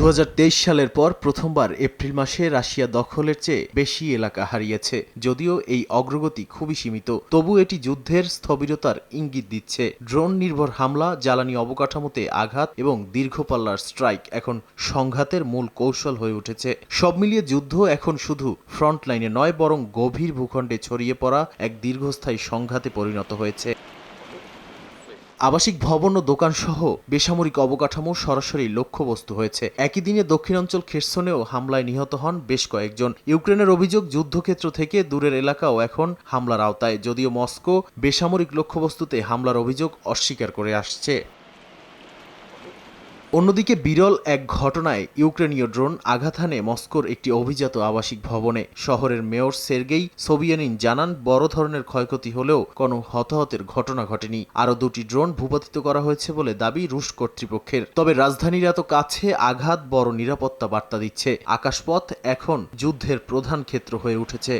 2023 সালের পর প্রথমবার এপ্রিল মাসে রাশিয়া দখলের চেয়ে বেশি এলাকা হারিয়েছে। যদিও এই অগ্রগতি খুবই সীমিত, তবু এটি যুদ্ধের স্থবিরতার ইঙ্গিত দিচ্ছে। ড্রোন নির্ভর হামলা, জ্বালানি অবকাঠামোতে আঘাত এবং দীর্ঘপাল্লার স্ট্রাইক এখন সংঘাতের মূল কৌশল হয়ে উঠেছে। সব মিলিয়ে যুদ্ধ এখন শুধু ফ্রন্টলাইনে নয়, বরং গভীর ভূখণ্ডে ছড়িয়ে পড়া এক দীর্ঘস্থায়ী সংঘাতে পরিণত হয়েছে। আবাসিক ভবন ও দোকানসহ বেসামরিক অবকাঠামো সরাসরি লক্ষ্যবস্তু হয়েছে। একই দিনে দক্ষিণাঞ্চল খেরসনেও হামলায় নিহত হন বেশ কয়েকজন। ইউক্রেনের অভিযোগ, যুদ্ধক্ষেত্র থেকে দূরের এলাকাও এখন হামলার আওতায়, যদিও মস্কো বেসামরিক লক্ষ্যবস্তুতে হামলার অভিযোগ অস্বীকার করে আসছে। অন্যদিকে বিরল এক ঘটনায় ইউক্রেনীয় ড্রোন আঘাত হানে মস্কোর একটি অভিজাত আবাসিক ভবনে। শহরের মেয়র সের্গেই সোবিয়ানিন জানান, বড় ধরনের ক্ষয়ক্ষতি হলেও কোনো হতাহতের ঘটনা ঘটেনি। আরও দুটি ড্রোন ভূপাতিত করা হয়েছে বলে দাবি রুশ কর্তৃপক্ষের। তবে রাজধানীর এত কাছে আঘাত বড় নিরাপত্তা বার্তা দিচ্ছে। আকাশপথ এখন যুদ্ধের প্রধান ক্ষেত্র হয়ে উঠেছে।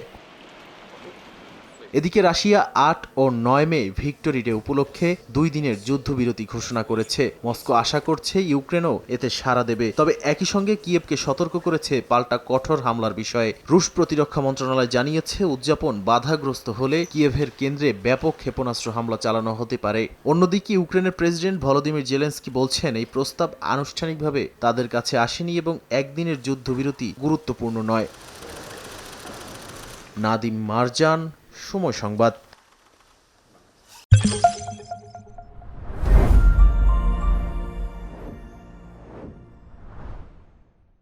এদিকে রাশিয়া ৮ ও ৯ মে ভিক্টোরি ডে উপলক্ষে ২ দিনের যুদ্ধবিরতি ঘোষণা করেছে। মস্কো আশা করছে ইউক্রেনও এতে সাড়া দেবে। তবে একই সঙ্গে কিয়েভকে সতর্ক করেছে পাল্টা কঠোর হামলার বিষয়ে। রুশ প্রতিরক্ষা মন্ত্রণালয় জানিয়েছে, উদযাপন বাধাগ্রস্ত হলে কিয়েভের কেন্দ্রে ব্যাপক ক্ষেপণাস্ত্র হামলা চালানো হতে পারে। অন্যদিকে ইউক্রেনের প্রেসিডেন্ট ভলোদিমির জেলেনস্কি বলছেন, এই প্রস্তাব আনুষ্ঠানিকভাবে তাদের কাছে আসেনি এবং একদিনের যুদ্ধবিরতি গুরুত্বপূর্ণ নয়। নাদিম মারজান, সময় সংবাদ।